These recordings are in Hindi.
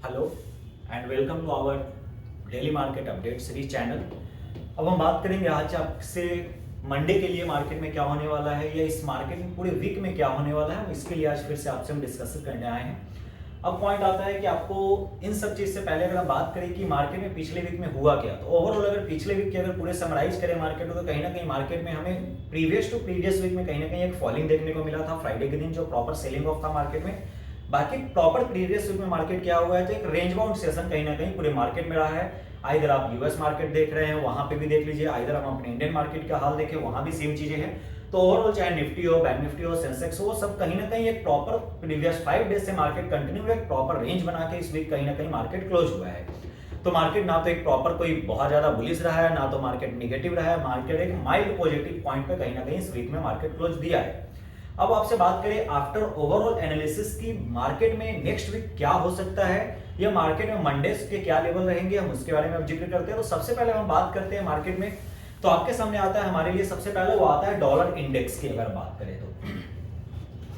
Hello and welcome to our daily market update series channel. अब हम बात करेंगे आज आपसे मंडे के लिए मार्केट में क्या होने वाला है या इस मार्केट में पूरे वीक में क्या होने वाला है, इसके लिए आज फिर से आपसे हम डिस्कस करने आए हैं। अब पॉइंट आता है कि आपको इन सब चीज से पहले अगर हम बात करें कि मार्केट में पिछले वीक में हुआ क्या, तो ओवरऑल अगर पिछले वीक की अगर पूरे समराइज करें मार्केट को, तो कहीं ना कहीं मार्केट में हमें प्रीवियस टू प्रीवियस वीक में कहीं ना कहीं एक फॉलिंग देखने को मिला था फ्राइडे के दिन, जो प्रॉपर सेलिंग ऑफ था मार्केट में। बाकी प्रॉपर प्रीवियस वीक में मार्केट क्या हुआ है, तो एक रेंज बाउंड सेशन कहीं ना कहीं पूरे मार्केट में रहा है। आइधर आप यूएस मार्केट देख रहे हैं, वहां पे भी देख लीजिए, आइधर हम अपने इंडियन मार्केट का हाल देखें, वहां भी सेम चीजें हैं। तो ओवरऑल चाहे निफ्टी हो, बैंक निफ्टी हो, सेंसेक्स हो, सब कहीं ना कहीं एक प्रॉपर प्रीवियस 5 डेज से मार्केट कंटिन्यू एक प्रॉपर रेंज बना के इस वीक कहीं ना कहीं मार्केट क्लोज हुआ है। तो मार्केट ना तो एक प्रॉपर कोई बहुत ज्यादा बुलिश रहा है, ना तो मार्केट निगेटिव रहा है, मार्केट एक माइल्ड पॉजिटिव पॉइंट पे कहीं ना कहीं इस वीक में मार्केट क्लोज दिया है। अब आपसे बात करें आफ्टर ओवरऑल एनालिसिस की मार्केट में नेक्स्ट वीक क्या हो सकता है या मार्केट में मंडे के क्या लेवल रहेंगे, हम उसके बारे में अब जिक्र करते हैं। तो सबसे पहले हम बात करते हैं मार्केट में, तो आपके सामने आता है हमारे लिए सबसे पहले वो आता है डॉलर इंडेक्स की अगर बात करें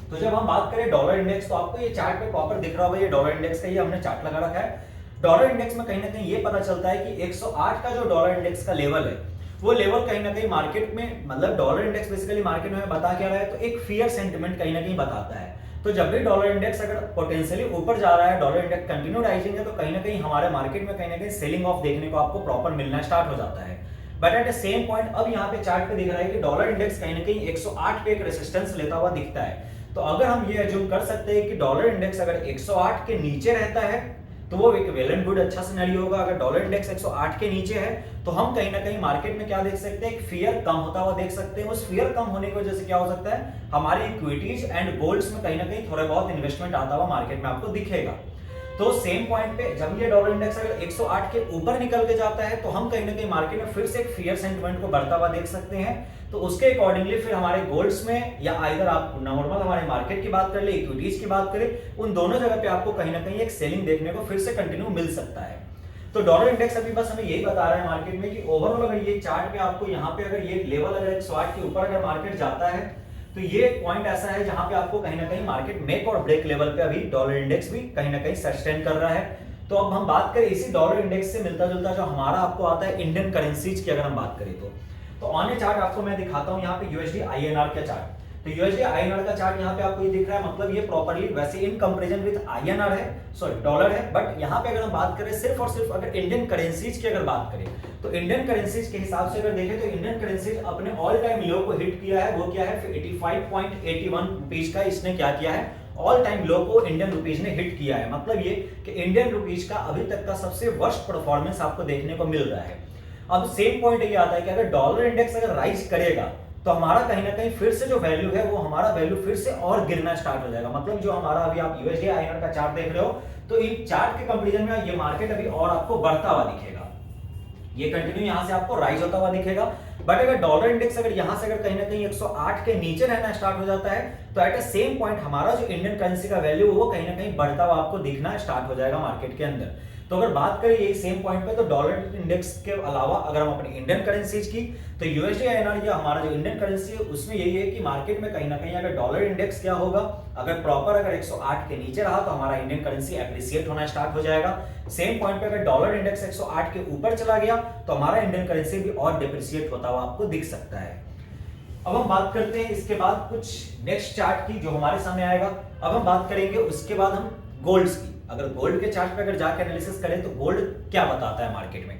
तो जब हम बात करें डॉलर इंडेक्स, तो आपको ये चार्ट पे प्रॉपर दिख रहा होगा, ये डॉलर इंडेक्स का ये हमने चार्ट लगा रखा है। डॉलर इंडेक्स में कहीं ना कहीं ये पता चलता है कि 108 का जो डॉलर इंडेक्स का लेवल है, वो लेवल कहीं ना कहीं मार्केट में, मतलब डॉलर इंडेक्स बेसिकली मार्केट में बता क्या रहा है, तो एक फियर सेंटिमेंट कहीं ना कहीं बताता है। तो जब भी डॉलर इंडेक्स अगर पोटेंशियली ऊपर जा रहा है, डॉलर इंडेक्स कंटिन्यू राइजिंग है, तो कहीं ना कहीं हमारे मार्केट में कहीं ना कहीं सेलिंग ऑफ देखने को आपको प्रॉपर मिलना स्टार्ट हो जाता है। But at the same point अब यहाँ पे चार्ट पे दिख रहा है कि डॉलर इंडेक्स कहीं ना कहीं 108 पे एक रेसिस्टेंस लेता हुआ दिखता है। तो अगर हम ये एज्यूम कर सकते हैं कि डॉलर इंडेक्स अगर 108 के नीचे रहता है तो वो एक वेल एंड गुड अच्छा सिनेरियो होगा। अगर डॉलर इंडेक्स 108 के नीचे है तो हम कहीं ना कहीं मार्केट में क्या देख सकते हैं, एक फियर कम होता हुआ देख सकते हैं। उस फियर कम होने की वजह से क्या हो सकता है, हमारे इक्विटीज एंड गोल्ड्स में कहीं ना कहीं थोड़ा बहुत इन्वेस्टमेंट आता हुआ मार्केट में आपको दिखेगा। तो सेम पॉइंट पे जब ये डॉलर इंडेक्स अगर 108 के ऊपर निकल के जाता है तो हम कहीं ना कहीं मार्केट में फिर से एक फियर सेंटिमेंट को बढ़ता हुआ देख सकते हैं। तो उसके अकॉर्डिंगली फिर हमारे गोल्ड्स में या आइदर आप नॉर्मल हमारे मार्केट की बात कर ले, इक्विटीज की बात करें, उन दोनों जगह पे आपको कहीं ना कहीं एक सेलिंग देखने को फिर से कंटिन्यू मिल सकता है। तो डॉलर इंडेक्स अभी बस हमें यही बता रहा है मार्केट में कि ओवरऑल अगर ये चार्ट पे आपको यहाँ पे अगर ये लेवल अगर 108 के ऊपर अगर मार्केट जाता है तो ये पॉइंट ऐसा है जहां पे आपको कहीं ना कहीं मार्केट मेक और ब्रेक लेवल पे अभी डॉलर इंडेक्स भी कहीं ना कहीं सस्टेन कर रहा है। तो अब हम बात करें इसी डॉलर इंडेक्स से मिलता जुलता जो हमारा आपको आता है इंडियन करेंसीज की अगर हम बात करें तो ऑन ए चार्ट आपको मैं दिखाता हूं यहाँ पे यूएसडी आईएनआर का चार्ट। तो यूएसडी आईएनआर का चार्ट यहाँ पे आपको ये दिख रहा है, मतलब ये प्रॉपर्ली वैसे इन कंपैरिजन विद आईएनआर है, सॉरी डॉलर है, बट यहाँ पे अगर हम बात करें सिर्फ और सिर्फ अगर इंडियन करेंसीज की अगर बात करें तो इंडियन करेंसीज के हिसाब से अगर देखें तो इंडियन करेंसीज अपने ऑल टाइम लो को हिट किया है। वो क्या है, 85.81 रुपीज का इसने क्या किया है, ऑल टाइम लो को इंडियन रुपीज ने हिट किया है। मतलब ये कि इंडियन रुपीज का अभी तक का सबसे वर्स्ट परफॉर्मेंस आपको देखने को मिल रहा है। अब सेम पॉइंट ये आता है कि अगर डॉलर इंडेक्स अगर राइज करेगा तो हमारा कहीं ना कहीं फिर से जो वैल्यू है वो हमारा वैल्यू फिर से और गिरना स्टार्ट हो जाएगा। मतलब जो हमारा अभी आप यूएसडी आईएनआर का चार्ट देख रहे हो, तो इन चार्ट के कंपैरिजन में ये मार्केट अभी और आपको बढ़ता हुआ दिखेगा, ये कंटिन्यू यहां से आपको राइज होता हुआ दिखेगा। बट अगर डॉलर इंडेक्स अगर यहां से अगर कहीं ना कहीं 108 के नीचे रहना स्टार्ट हो जाता है तो एट अ सेम पॉइंट हमारा जो इंडियन करेंसी का वैल्यू वो कहीं ना कहीं बढ़ता हुआ आपको दिखना स्टार्ट हो जाएगा मार्केट के अंदर। तो अगर बात करें यही सेम पॉइंट पे, तो डॉलर इंडेक्स के अलावा अगर हम अपनी इंडियन करेंसीज की, तो यूएसडी आईएनआर या हमारा जो इंडियन करेंसी है उसमें यही है कि मार्केट में कहीं ना कहीं अगर डॉलर इंडेक्स क्या होगा, अगर प्रॉपर अगर 108 के नीचे रहा तो हमारा इंडियन करेंसी एप्रिसिएट होना स्टार्ट हो जाएगा। सेम पॉइंट पे अगर डॉलर इंडेक्स 108 के ऊपर चला गया तो हमारा इंडियन करेंसी भी और डिप्रिसिएट होता हुआ आपको दिख सकता है। अब हम बात करते हैं इसके बाद कुछ नेक्स्ट चार्ट की जो हमारे सामने आएगा। अब हम बात करेंगे उसके बाद हम गोल्ड्स की। अगर गोल्ड के चार्ट पे अगर जाके एनालिसिस करें तो गोल्ड क्या बताता है मार्केट में,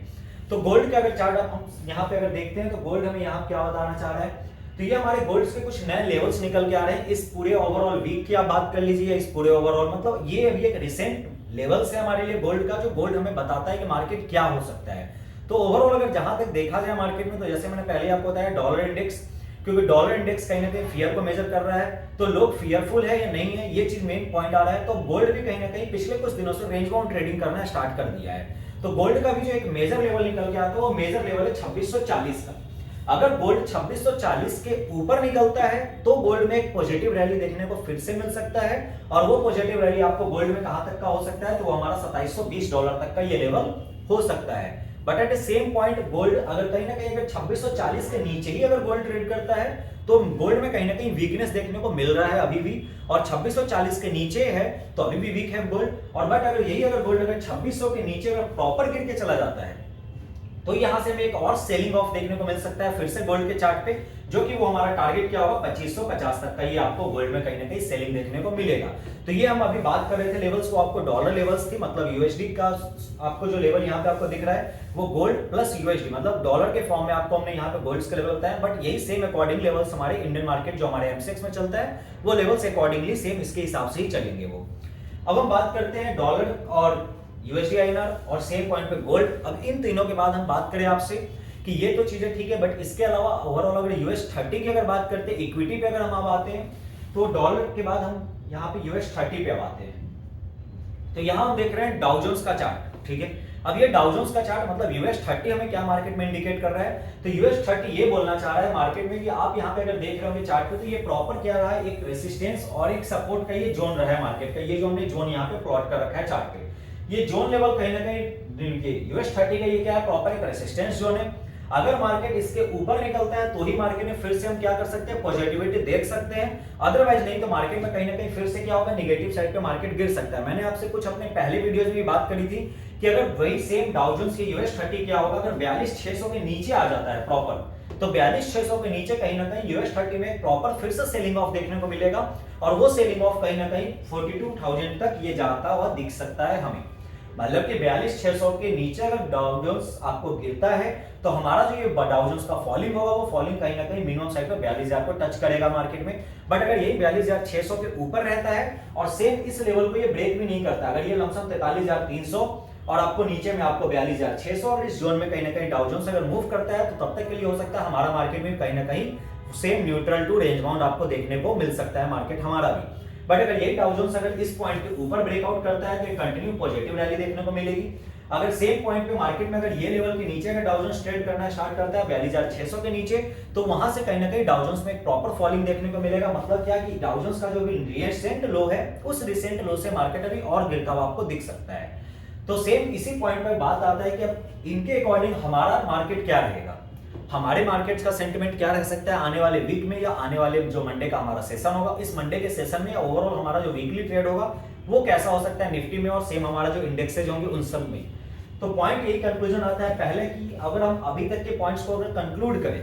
तो गोल्ड का अगर चार्ट हम यहाँ पे अगर देखते हैं तो गोल्ड हमें यहाँ क्या बताना चाह रहा है, तो ये हमारे गोल्ड्स के कुछ नए लेवल्स निकल के आ रहे हैं इस पूरे ओवरऑल वीक की आप बात कर लीजिए, इस पूरे ओवरऑल मतलब ये अभी एक रिसेंट लेवल्स है हमारे लिए गोल्ड का, जो गोल्ड हमें बताता है कि मार्केट क्या हो सकता है। तो ओवरऑल अगर जहां तक देखा जाए मार्केट में, तो जैसे मैंने पहले आपको बताया डॉलर इंडेक्स, क्योंकि डॉलर इंडेक्स कहीं ना कहीं फियर को मेजर कर रहा है, तो लोग फियरफुल है या नहीं है ये चीज मेन पॉइंट आ रहा है। तो गोल्ड भी कहीं ना कहीं पिछले कुछ दिनों से रेंज बाउंड ट्रेडिंग करना स्टार्ट कर दिया है। तो गोल्ड का भी जो एक मेजर लेवल निकल के आता है वो मेजर लेवल है 2640 का। अगर गोल्ड 2640 के ऊपर निकलता है तो गोल्ड में एक पॉजिटिव रैली देखने को फिर से मिल सकता है, और वो पॉजिटिव रैली आपको गोल्ड में कहां तक का हो सकता है, तो वो हमारा $2720 तक का ये लेवल हो सकता है। But at the same point gold अगर कहीं ना कहीं अगर 2640 के नीचे ही अगर गोल्ड ट्रेड करता है तो गोल्ड में कहीं ना कहीं वीकनेस देखने को मिल रहा है अभी भी, और 2640 के नीचे है तो अभी भी वीक है गोल्ड। और बट अगर यही अगर गोल्ड अगर 2600 के नीचे अगर प्रॉपर गिर के चला जाता है तो यहां से हमें एक और सेलिंग ऑफ देखने को मिल सकता है फिर से गोल्ड के चार्ट पे, जो कि वो हमारा टारगेट क्या होगा 2550 तक का, ये आपको गोल्ड में कहीं ना कहीं सेलिंग देखने को मिलेगा। तो ये हम अभी बात कर रहे थे लेवल्स को, आपको डॉलर लेवल्स थी, मतलब यूएसडी का आपको जो लेवल यहाँ पे आपको दिख रहा है वो गोल्ड प्लस यूएसडी, मतलब डॉलर के फॉर्म में आपको हमने यहाँ पे गोल्ड्स के लेवल बताया, बट यही सेम अकॉर्डिंग लेवल्स हमारे इंडियन मार्केट जो हमारे एमसीएक्स में चलता है वो लेवल्स अकॉर्डिंगली सेम इसके हिसाब से ही चलेंगे वो। अब हम बात करते हैं डॉलर और यूएसडी आईएनआर और सेम पॉइंट पे गोल्ड। अब इन तीनों के बाद हम बात करें आपसे कि ये तो चीजें ठीक है, बट इसके अलावा ओवरऑल अगर US30 की अगर बात करते हैं, इक्विटी पे अगर हम अब आते हैं तो डॉलर के बाद हम यहाँ पे US30 पे अब आते हैं। तो यहाँ हम देख रहे हैं डाउ जोन्स का चार्ट, ठीक है। अब ये डाउ जोन्स का चार्ट मतलब US30 हमें क्या मार्केट में इंडिकेट कर रहा है, तो US30 ये बोलना चाह रहा है मार्केट में कि आप यहाँ पे अगर देख रहे होंगे चार्ट पे तो ये प्रॉपर क्या रहा है, एक रेसिस्टेंस और एक सपोर्ट का ये जोन रहा है मार्केट का। ये जो हमने जोन यहाँ पे प्लॉट कर रखा है चार्ट पे, ये जोन लेवल कहीं ना कहीं US30 का ये क्या है, प्रॉपर एक रेसिस्टेंस जोन है। अगर मार्केट इसके ऊपर निकलता है तो ही मार्केट में फिर से हम क्या कर सकते हैं, पॉजिटिविटी देख सकते हैं, अदरवाइज नहीं तो मार्केट में कहीं ना कहीं फिर से क्या होगा, नेगेटिव साइड पे मार्केट गिर सकता है। मैंने आपसे कुछ अपने पहले वीडियोस में भी बात करी थी कि अगर वही सेम डाउ जोन्स की US30 क्या होगा, अगर 42600 के नीचे आ जाता है प्रॉपर, तो 42600 के नीचे कहीं ना कहीं US30 में प्रॉपर फिर से सेलिंग ऑफ देखने को मिलेगा, और वो सेलिंग ऑफ कहीं ना कहीं 42000 तक ये जाता हुआ दिख सकता है हमें। मतलब कि 42600 के नीचे अगर डाउ जोन्स आपको गिरता है तो हमारा जो ये डाउ जोन्स का फॉलिंग होगा वो फॉलिंग कहीं ना कहीं मिनिमम साइड पर 42000 को टच करेगा मार्केट में। बट अगर यही 42600 के ऊपर रहता है और सेम इस लेवल को ये ब्रेक भी नहीं करता, अगर ये लमसम 43300 और आपको नीचे में आपको 42600 और इस जोन में कहीं ना कहीं डाउ जोन्स अगर मूव करता है तो तब तक के लिए हो सकता है हमारा मार्केट में कहीं ना कहीं same neutral to range bound आपको देखने को मिल सकता है मार्केट हमारा भी। बट अगर यही डाउ जोन्स अगर इस पॉइंट के ऊपर ब्रेकआउट करता है तो एक कंटिन्यू पॉजिटिव रैली देखने को मिलेगी। अगर सेम पॉइंट पे मार्केट में अगर ये लेवल के नीचे अगर डाउ जोन्स ट्रेड करना स्टार्ट करता है 42600 के नीचे, तो वहां से कहीं ना कहीं डाउ जोन्स में एक प्रॉपर फॉलिंग देखने को मिलेगा। मतलब क्या कि डाउ जोन्स का जो भी रिसेंट लो है उस रिसेंट लो से मार्केट अभी और गिरता हुआ आपको दिख सकता है। तो सेम इसी पॉइंट पर बात आता है कि अब इनके अकॉर्डिंग हमारा मार्केट क्या रहेगा, हमारे मार्केट्स का सेंटिमेंट क्या रह सकता है आने वाले वीक में या आने वाले जो मंडे का हमारा सेशन होगा, इस मंडे के सेशन में ओवरऑल हमारा जो वीकली ट्रेड होगा वो कैसा हो सकता है निफ्टी में और सेम हमारा जो इंडेक्सेज होंगे उन सब में। तो पॉइंट यही कंक्लूजन आता है पहले कि अगर हम अभी तक के पॉइंट्स को अगर कंक्लूड करें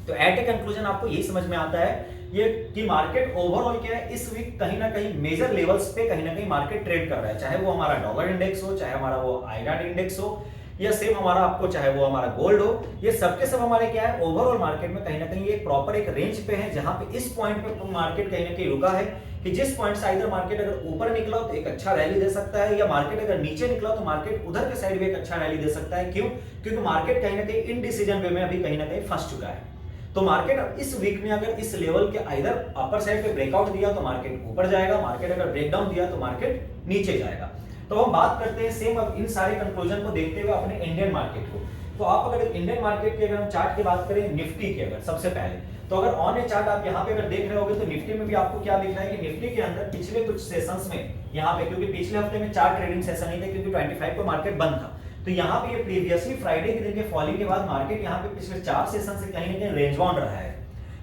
तो एट ए कंक्लूजन आपको यही समझ में आता है ये कि मार्केट ओवरऑल क्या है, इस वीक कहीं ना कहीं मेजर लेवल्स पे कहीं ना कहीं मार्केट ट्रेड कर रहा है, चाहे वो हमारा डॉलर इंडेक्स हो, चाहे हमारा वो आईआर इंडेक्स हो, या सेम हमारा आपको चाहे वो हमारा गोल्ड हो, ये सबके सब हमारे क्या है ओवरऑल मार्केट में कहीं ना कहीं ये प्रॉपर एक रेंज पे है जहां पे इस पॉइंट पे मार्केट कहीं ना कहीं रुका है कि जिस पॉइंट से इधर मार्केट अगर ऊपर निकला तो एक अच्छा रैली दे सकता है, या मार्केट अगर नीचे निकला तो मार्केट उधर के साइड भी एक अच्छा रैली दे सकता है। क्यों? क्योंकि मार्केट कहीं ना कहीं इनडिसीजन वे में अभी कहीं ना कहीं फंस चुका है। तो मार्केट अब इस वीक में अगर इस लेवल के इधर अपर साइड पे ब्रेकआउट दिया तो मार्केट ऊपर जाएगा, मार्केट अगर ब्रेकडाउन दिया तो मार्केट नीचे जाएगा। तो हम बात करते हैं सेम अब इन सारे कंक्लूजन को देखते हुए अपने इंडियन मार्केट को। तो आप अगर इंडियन मार्केट की अगर हम चार्ट की बात करें निफ्टी की अगर सबसे पहले, तो अगर ऑन ए चार्ट आप यहाँ पे अगर देख रहे होगे तो निफ्टी में भी आपको क्या दिख रहा है कि निफ्टी के अंदर पिछले कुछ सेशंस में यहाँ पे, क्योंकि पिछले हफ्ते में 4 ट्रेडिंग सेशन ही थे क्योंकि 25 को मार्केट बंद था, तो यहाँ पे ये प्रीवियसली फ्राइडे के दिन के फॉलिंग के बाद मार्केट यहाँ पे पिछले 4 सेशन से कहीं ना कहीं रेंज बाउंड रहा है।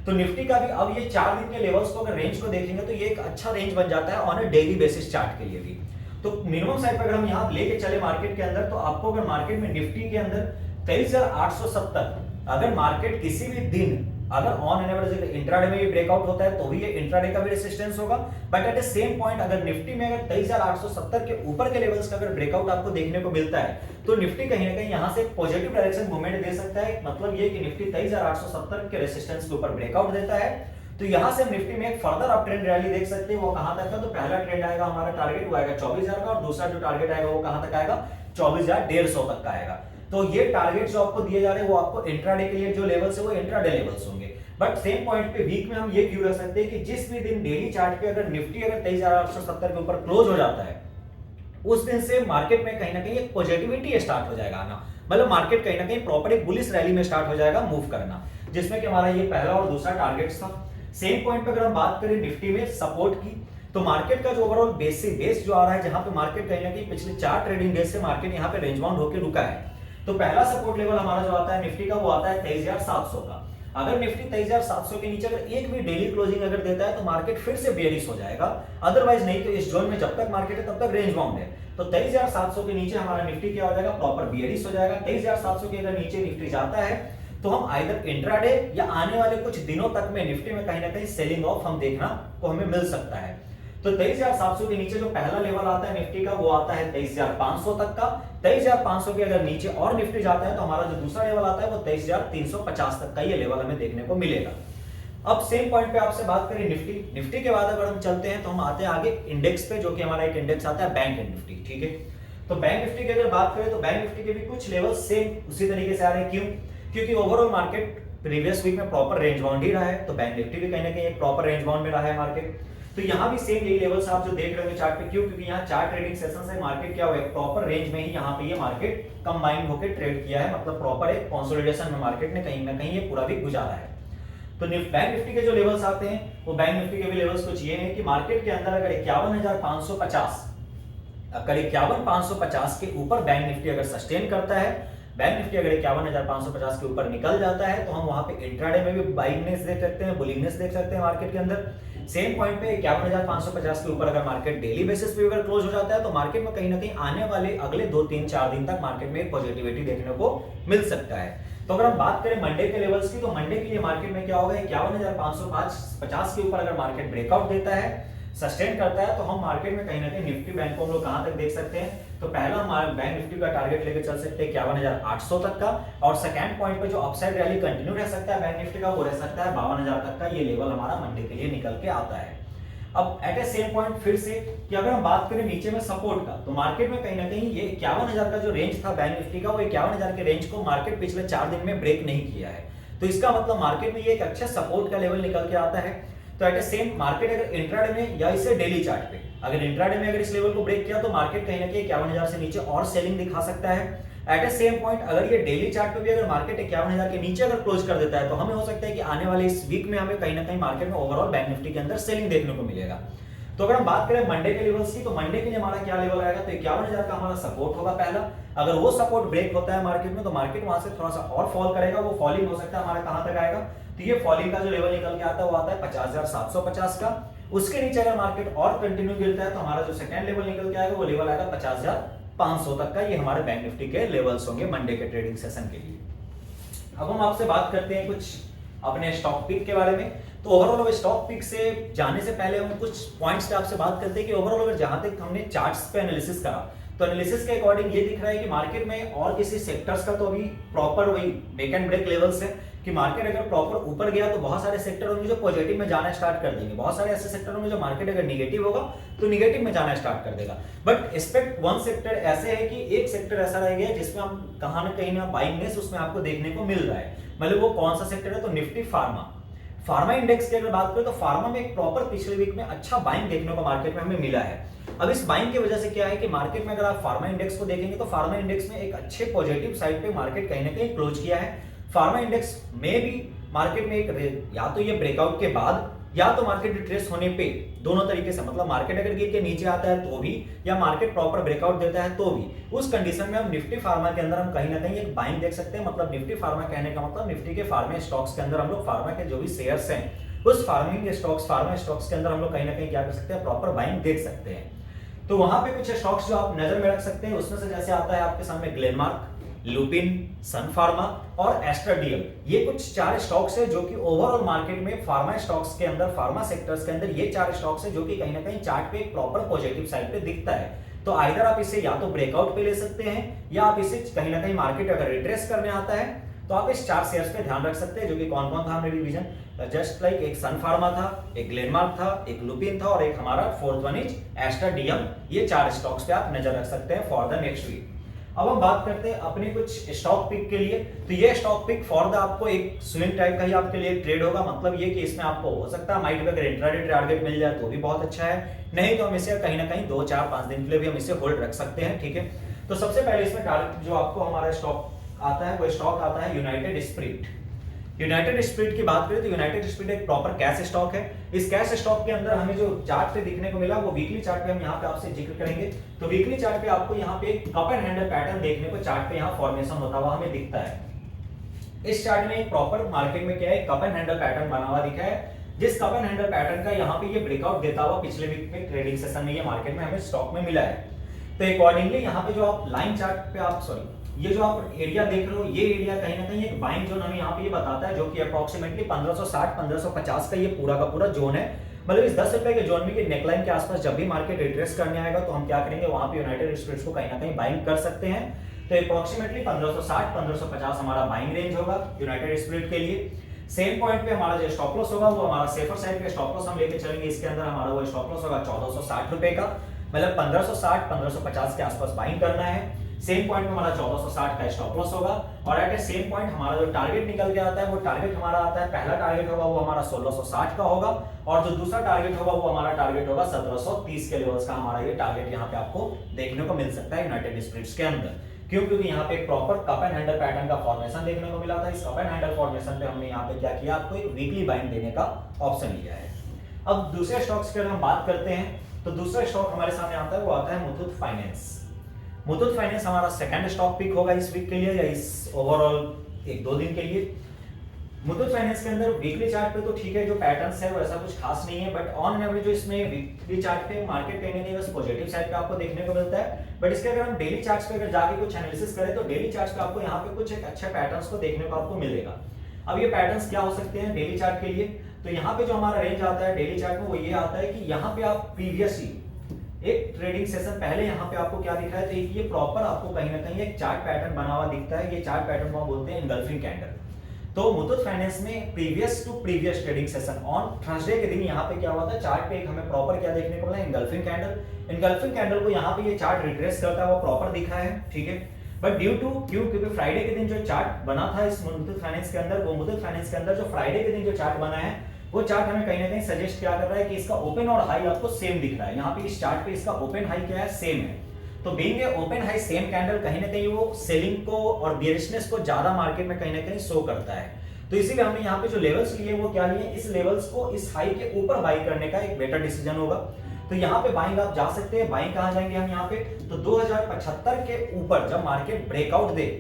तो निफ्टी का भी अब ये 4 दिन के लेवल्स को अगर रेंज को देखेंगे तो ये एक अच्छा रेंज बन जाता है on A daily basis chart के लिए भी। तो मिनिमम साइड पर अगर हम यहाँ लेके चले मार्केट के अंदर, तो आपको अगर मार्केट में निफ्टी के अंदर 23870 अगर मार्केट किसी भी दिन अगर ऑन एन एवरेज इंट्राडे में भी ब्रेकआउट होता है तो भी ये इंट्राडे का भी रेजिस्टेंस होगा। But at the same point अगर निफ्टी में अगर 23870 के ऊपर के लेवल्स का अगर ब्रेकआउट आपको देखने को मिलता है तो निफ्टी कहीं ना कहीं यहाँ से पॉजिटिव डायरेक्शन मूवमेंट दे सकता है। मतलब ये कि निफ्टी 23870 के रेजिस्टेंस के ऊपर ब्रेकआउट देता है तो यहां से हम निफ्टी में एक फर्दर अप ट्रेंड रैली देख सकते हैं। वो कहां तक का, तो पहला ट्रेंड आएगा हमारा टारगेट वो आएगा 24000 का, और दूसरा जो टारगेट आएगा वो कहां तक आएगा 24150 तक का आएगा। तो ये टारगेट जो आपको दिए जा रहे हैं वो आपको इंट्राडे के लिए जो लेवल्स है वो इंट्राडे लेवल्स होंगे। बट सेम पॉइंट पे वीक में हम ये क्यों रख सकते हैं कि जिस भी दिन डेली चार्ट पे अगर निफ्टी अगर 23870 के ऊपर क्लोज हो जाता है उस दिन से मार्केट में कहीं ना कहीं एक पॉजिटिविटी स्टार्ट हो जाएगा आना, मतलब मार्केट कहीं ना कहीं प्रॉपर एक बुलिश रैली में स्टार्ट हो जाएगा मूव करना, जिसमें कि हमारा ये पहला और दूसरा टारगेट्स था। सेम पॉइंट पे अगर हम बात करें निफ्टी में सपोर्ट की, तो मार्केट का जो ओवरऑल बेस जो आ रहा है जहां पे मार्केट कहीं ना कहीं पिछले 4 ट्रेडिंग डेज से मार्केट यहां पे रेंज बाउंड होकर रुका है, तो पहला सपोर्ट लेवल हमारा जो आता है निफ्टी का वो आता है 23,700 का। अगर निफ्टी 23,700 के नीचे अगर एक भी डेली क्लोजिंग अगर देता है तो मार्केट फिर से बेयरिश हो जाएगा, अदरवाइज नहीं तो इस जोन में जब तक मार्केट है तब तक रेंज बाउंड है। तो 23,700 के नीचे हमारा निफ्टी क्या हो जाएगा, प्रॉपर बेयरिश हो जाएगा। 23,700 के अगर नीचे निफ्टी जाता है तो हम आइदर इंट्राडे या आने वाले कुछ दिनों तक में निफ्टी में कहीं ना कहीं सेलिंग ऑफ हम देखना को हमें मिल सकता है। तो 23,700 के नीचे जो पहला लेवल आता है निफ्टी का वो आता है 23,500 तक का। 23,500 के अगर नीचे और निफ्टी जाता है तो हमारा जो दूसरा लेवल आता है वो 23,350 तक का ये लेवल हमें देखने को मिलेगा। अब सेम पॉइंट पे आपसे बात करें निफ्टी के बाद अगर हम चलते हैं तो हम आते हैं आगे इंडेक्स पे, जो कि हमारा एक इंडेक्स आता है बैंक निफ्टी, ठीक है। तो बैंक निफ्टी की अगर बात करें तो बैंक निफ्टी के भी कुछ लेवल सेम उसी तरीके से आ रहे हैं। क्यों? क्योंकि ओवरऑल मार्केट प्रीवियस वीक में प्रॉपर रेंज बाउंड ही रहा है, तो बैंक निफ्टी भी कहीं ना कहीं एक प्रॉपर रेंज बाउंड में रहा है मार्केट। तो यहाँ भी सेम यही लेवल्स आप जो देख रहे हैं चार्ट पे, क्यों? क्योंकि यहाँ 4 ट्रेडिंग सेशन से मार्केट क्या हुआ है, प्रॉपर रेंज में ही यहाँ पे ये मार्केट कंबाइन होकर ट्रेड किया है, मतलब प्रॉपर एक कंसोलिडेशन में मार्केट ने कहीं ना कहीं ये पूरा वीक गुजारा है। तो बैंक निफ्टी के जो लेवल्स आते हैं वो बैंक निफ्टी के भी लेवल्स कुछ ये हैं कि मार्केट के अंदर अगर 51,550 के ऊपर बैंक निफ्टी अगर सस्टेन करता है, बैंक निफ्टी अगर 51,550 के ऊपर निकल जाता है तो हम वहां पे इंट्राडे में भी बाइंगनेस देख सकते हैं, बुलिंगनेस देख सकते हैं मार्केट के अंदर। सेम पॉइंट पे 51,550 के ऊपर अगर मार्केट डेली बेसिस पे अगर क्लोज हो जाता है तो मार्केट में कहीं ना कहीं आने वाले अगले 2-3-4 दिन तक मार्केट में एक पॉजिटिविटी देखने को मिल सकता है। तो अगर हम बात करें मंडे के लेवल्स की, तो मंडे के लिए मार्केट में क्या होगा, 51,550 के ऊपर अगर मार्केट ब्रेकआउट देता है, सस्टेन करता है, तो हम मार्केट में कहीं ना कहीं निफ्टी बैंक को हम लोग कहां तक देख सकते हैं। तो पहला हमारा बैंक निफ्टी का टारगेट लेके चल सकते हैं 51,800 तक का, और सेकंड पॉइंट पे जो अपसाइड रैली कंटिन्यू रह सकता है बैंक निफ्टी का वो रह सकता है 52,000 तक का। ये लेवल हमारा मंडे के लिए निकल के आता है। अब एट ए सेम पॉइंट फिर से कि अगर हम बात करें नीचे में सपोर्ट का, तो मार्केट में कहीं ना कहीं ये 51,000 का जो रेंज था बैंक निफ्टी का, वो 51,000 के रेंज को मार्केट पिछले 4 दिन में ब्रेक नहीं किया है। तो इसका मतलब मार्केट में ये एक अच्छा सपोर्ट का लेवल निकल के आता है। तो एट ए सेम मार्केट अगर इंट्राडे में या इसे डेली चार्ट पे अगर इंट्राडे में अगर इस लेवल को ब्रेक किया तो मार्केट कहीं ना कहीं 51,000 से नीचे और सेलिंग दिखा सकता है। एट ए सेम पॉइंट अगर ये डेली चार्ट पे भी अगर मार्केट 51,000 के नीचे अगर क्लोज कर देता है तो हमें हो सकता है कि आने वाले इस वीक में हमें कहीं ना कहीं मार्केट में ओवरऑल बैंक निफ्टी के अंदर सेलिंग देखने को मिलेगा। तो अगर हम बात करें मंडे के लेवल्स की, तो मंडे के लिए हमारा क्या लेवल आएगा, तो 51,000 का हमारा सपोर्ट होगा पहला। अगर वो सपोर्ट ब्रेक होता है मार्केट में तो मार्केट वहां से थोड़ा सा और फॉल करेगा, वो फॉलिंग हो सकता है हमारा कहां तक आएगा, तो ये फॉलिंग का जो लेवल निकल के आता है वो आता है 50,750 का। उसके नीचे अगर मार्केट और कंटिन्यू गिरता है तो हमारा जो सेकंड लेवल निकल के आएगा वो लेवल आएगा 50,500 तक का। ये हमारे बैंक निफ्टी के लेवल्स होंगे मंडे के ट्रेडिंग सेशन के लिए। अब हम आपसे बात करते हैं कुछ अपने स्टॉक पिक के बारे में। तो ओवरऑल स्टॉक पिक से जाने से पहले हम कुछ पॉइंट्स पे आपसे बात करते हैं कि ओवरऑल अगर जहां तक हमने चार्ट्स पे एनालिसिस करा तो एनालिसिस के अकॉर्डिंग ये दिख रहा है कि मार्केट में और किसी सेक्टर्स का तो अभी प्रॉपर वही मेक एंड ब्रेक लेवल्स है कि मार्केट अगर प्रॉपर ऊपर गया तो बहुत सारे सेक्टर होंगे जो पॉजिटिव में जाना स्टार्ट कर देंगे, बहुत सारे ऐसे सेक्टर होंगे जो मार्केट अगर निगेटिव होगा तो निगेटिव में जाना स्टार्ट कर देगा। बट एक्सपेक्ट वन सेक्टर ऐसे है कि एक सेक्टर ऐसा रह गया जिसमें हम कहां ना कहीं ना बाइंगनेस उसमें आपको देखने को मिल रहा है। मतलब वो कौन सा सेक्टर है, तो निफ्टी फार्मा इंडेक्स की अगर बात करें तो फार्मा में एक प्रॉपर पिछले वीक में अच्छा बाइंग देखने को मार्केट में हमें मिला है। अब इस बाइंग की वजह से क्या है कि मार्केट में अगर आप फार्मा इंडेक्स को देखेंगे तो फार्मा इंडेक्स में एक अच्छे पॉजिटिव साइड पे मार्केट कहीं ना कहीं क्लोज किया है। फार्मा इंडेक्स में भी मार्केट में एक या तो ये ब्रेकआउट के बाद या तो मार्केट रिट्रेस होने पे, दोनों तरीके से, मतलब मार्केट अगर गिर के नीचे आता है तो भी या मार्केट प्रॉपर ब्रेकआउट देता है तो भी, उस कंडीशन में हम निफ्टी फार्मा के अंदर हम कहीं ना कहीं एक बाइंग देख सकते हैं। मतलब निफ्टी फार्मा कहने का मतलब निफ्टी के फार्मा स्टॉक्स के अंदर हम लोग फार्मा के जो भी शेयर्स हैं उस फार्मा स्टॉक्स के अंदर हम लोग कहीं ना कहीं क्या कर सकते हैं, प्रॉपर बाइंग देख सकते हैं। तो वहां पे कुछ स्टॉक्स जो आप नजर में रख सकते हैं उसमें से जैसे आता है आपके सामने ग्लेनमार्क, लुपिन, सन फार्मा और एस्ट्रा डीएम। ये कुछ 4 स्टॉक्स है जो कि ओवरऑल मार्केट में फार्मा स्टॉक्स के अंदर, फार्मा सेक्टर्स के अंदर ये 4 स्टॉक्स है जो कि कहीं ना कहीं चार्ट पे एक प्रॉपर पॉजिटिव साइड पे दिखता है। तो आइदर आप इसे या तो ब्रेकआउट पे ले सकते हैं या आप इसे कहीं ना कहीं मार्केट अगर रिट्रेस करने आता है तो आप इस 4 शेयर्स पे ध्यान रख सकते हैं, जो कि कौन कौन था हमने रिवीजन, जस्ट लाइक एक सन फार्मा था, एक ग्लेनमार्क था, एक लुपिन था और एक हमारा fourth one is Astra DM. ये 4 स्टॉक्स पे आप नजर रख सकते हैं फॉर द नेक्स्ट वीक। अब हम बात करते हैं अपने कुछ स्टॉक पिक के लिए। तो ये स्टॉक पिक फॉर द आपको एक स्विंग टाइप का ही आपके लिए ट्रेड होगा, मतलब ये कि इसमें आपको हो सकता है माइट में अगर इंट्राडे टारगेट मिल जाए तो भी बहुत अच्छा है, नहीं तो हम इसे कहीं ना कहीं 2, 4, 5 दिन के लिए भी हम इसे होल्ड रख सकते हैं, ठीक है। तो सबसे पहले इसमें टारगेट जो आपको हमारा स्टॉक आता है वो स्टॉक आता है यूनाइटेड स्पिरिट। यूनाइटेड स्पिरिट की बात करें तो यूनाइटेड स्पिरिट एक प्रॉपर कैश स्टॉक है। इस कैश स्टॉक के अंदर हमें जो चार्ट पे दिखने को मिला वो वीकली चार्ट पे हम यहाँ पे आपसे जिक्र करेंगे। तो वीकली चार्ट पे आपको यहाँ पे एक कप एंड हैंडल पैटर्न देखने को चार्ट पे यहाँ फॉर्मेशन होता हुआ हमें दिखता है। इस चार्ट में एक प्रॉपर मार्केट में क्या है, कप एंड हैंडल पैटर्न बना हुआ दिखा है, जिस कप एंड हैंडल पैटर्न का यहाँ पे ये ब्रेकआउट देता हुआ पिछले वीक में ट्रेडिंग सेशन में ये मार्केट में हमें स्टॉक में मिला है। तो अकॉर्डिंगली यहाँ पे जो आप लाइन चार्ट पे ये जो आप एरिया देख रहे हो, ये एरिया कहीं ना कहीं एक बाइंग जोन हमें यहाँ पे ये बताता है, जो कि अप्रोक्सीमेटली 1560 1550 का ये पूरा का पूरा जोन है। मतलब इस 10 रुपए के जोन में नेकलाइन के आसपास जब भी मार्केट रिट्रेस करने आएगा तो हम क्या करेंगे, वहां पे यूनाइटेड स्पिरिट्स को कहीं ना कहीं बाइंग कर सकते हैं। तो अप्रोक्सीमेटली 1560 1550 हमारा बाइंग रेंज होगा यूनाइटेड स्पिरिट के लिए। सेम पॉइंट पे हमारा जो स्टॉप लॉस होगा वो हमारा सेफर साइड पे स्टॉप लॉस हम लेके चलेंगे। इसके अंदर हमारा वो स्टॉप लॉस होगा 1460 रुपए का, मतलब 1560 1550 के आसपास बाइंग करना है। सेम पॉइंट में हमारा 1460 का स्टॉप लॉस होगा और एट ए सेम पॉइंट हमारा जो टारगेट निकल के आता है वो टारगेट हमारा आता है, पहला टारगेट होगा वो हमारा 1660 का होगा और जो दूसरा टारगेट होगा वो हमारा टारगेट होगा 1730 के लेवल्स का। हमारा ये टारगेट यहाँ पे आपको देखने को मिल सकता है यूनाइटेड स्पिरिट्स के अंदर। क्यों? क्योंकि यहाँ पे एक proper cup and handle pattern का फॉर्मेशन देखने को मिला था। इस कप एंड हैंडल फॉर्मेशन पे हमने यहाँ पे क्या किया, आपको एक वीकली बाइंग देने का ऑप्शन लिया है। अब दूसरे स्टॉक्स की अगर हम बात करते हैं तो दूसरा स्टॉक हमारे सामने आता है वो आता है मुथूट फाइनेंस। मुथूट फाइनेंस हमारा सेकंड स्टॉक पिक होगा इस वीक के लिए या इस ओवरऑल 1-2 दिन के लिए। मुथूट फाइनेंस के अंदर वीकली चार्ट पे तो ठीक है, जो पैटर्न्स है वो ऐसा कुछ खास नहीं है, बट ऑन एवरेज जो इसमें वीकली चार्ट पे मार्केट कहीं ना कहीं बस पॉजिटिव साइड पे आपको देखने को मिलता है। बट इसके अगर हम डेली चार्ट्स पे अगर जाके कुछ एनालिसिस करें तो डेली चार्ट्स पे आपको यहाँ पे कुछ एक अच्छे पैटर्न्स को देखने को आपको मिलेगा। अब ये पैटर्न्स क्या हो सकते हैं डेली चार्ट के लिए, तो यहाँ पे जो हमारा रेंज आता है डेली चार्ट में वो ये आता है कि यहाँ पे आप प्रीवियसली एक ट्रेडिंग सेशन पहले यहाँ पे आपको क्या दिख रहा है, तो ये प्रॉपर आपको कहीं ना कहीं एक चार्ट पैटर्न बना हुआ दिखता है। ये चार्ट पैटर्न को हम बोलते हैं इंगल्फिंग कैंडल। तो मुथूट फाइनेंस में previous to previous trading session on Thursday के दिन यहाँ पे क्या हुआ था, चार्ट पे एक हमें प्रॉपर क्या देखने को मिला, इंगल्फिंग कैंडल। इंगल्फिंग कैंडल को यहाँ पे ये चार्ट रिट्रेस करता है वो प्रॉपर दिखा है, ठीक है। बट ड्यू टू क्योंकि फ्राइडे के दिन जो चार्ट बना था इस मुथूट फाइनेंस के अंदर, वो मुथूट फाइनेंस के अंदर जो फ्राइडे के दिन जो चार्ट बना है वो चार्ट हमें कहीं ना कहीं सजेस्ट क्या कर रहा है कि इसका ओपन और हाई आपको सेम दिख रहा है। यहाँ पे इस चार्ट पे इसका ओपन हाई क्या है, सेम है। तो being a open high same candle कहीं ना कहीं वो सेलिंग को और बियरिशनेस को ज्यादा मार्केट में कहीं ना कहीं शो करता है। तो इसीलिए हमने यहाँ पे जो लेवल्स लिए वो क्या लिए, इस लेवल्स को इस हाई के ऊपर बाई करने का एक बेटर डिसीजन होगा। तो यहाँ पे बाइंग आप जा सकते हैं। बाइंग कहाँ जाएंगे हम यहाँ पे, तो 2075 के ऊपर जब मार्केट ब्रेकआउट दे,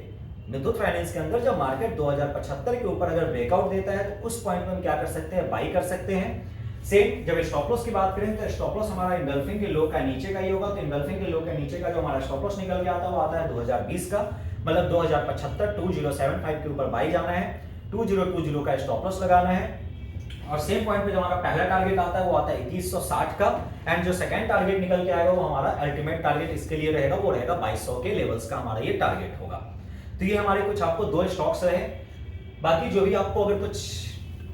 मुथूट फाइनेंस के अंदर जब मार्केट 2075 के ऊपर अगर ब्रेकआउट देता है तो उस पॉइंट में हम क्या कर सकते हैं, बाई कर सकते हैं। सेम जब स्टॉप लॉस की बात करें तो स्टॉप लॉस हमारा इंगल्फिंग के लो का नीचे का ही होगा। तो इंगल्फिंग के लो के नीचे का जो हमारा स्टॉप लॉस निकल के आता है वो आता है 2020 का, मतलब 2075 2075 के ऊपर बाई जाना है, 2020 का स्टॉप लॉस लगाना है। और सेम पॉइंट पे जो हमारा पहला टारगेट आता है वो आता है 2160 का, एंड जो सेकंड टारगेट निकल के आएगा वो हमारा अल्टीमेट टारगेट इसके लिए रहेगा, वो रहेगा 2200 के लेवल्स का हमारा ये टारगेट होगा। तो ये हमारे कुछ आपको 2 स्टॉक्स रहे। बाकी जो भी आपको अगर कुछ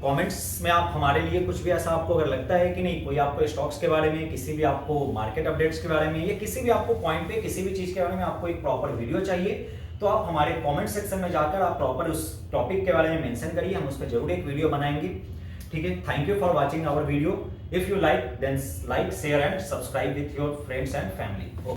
कमेंट्स में आप हमारे लिए कुछ भी ऐसा आपको अगर लगता है कि नहीं, कोई आपको स्टॉक्स के बारे में, किसी भी आपको मार्केट अपडेट्स के बारे में या किसी भी आपको पॉइंट पे किसी भी चीज के बारे में आपको एक प्रॉपर वीडियो चाहिए, तो आप हमारे कमेंट सेक्शन में जाकर आप प्रॉपर उस टॉपिक के बारे में मेंशन करिए, हम उस पर जरूर एक वीडियो बनाएंगे, ठीक है। Thank you for watching our video. If you like then like share and subscribe with your friends and family.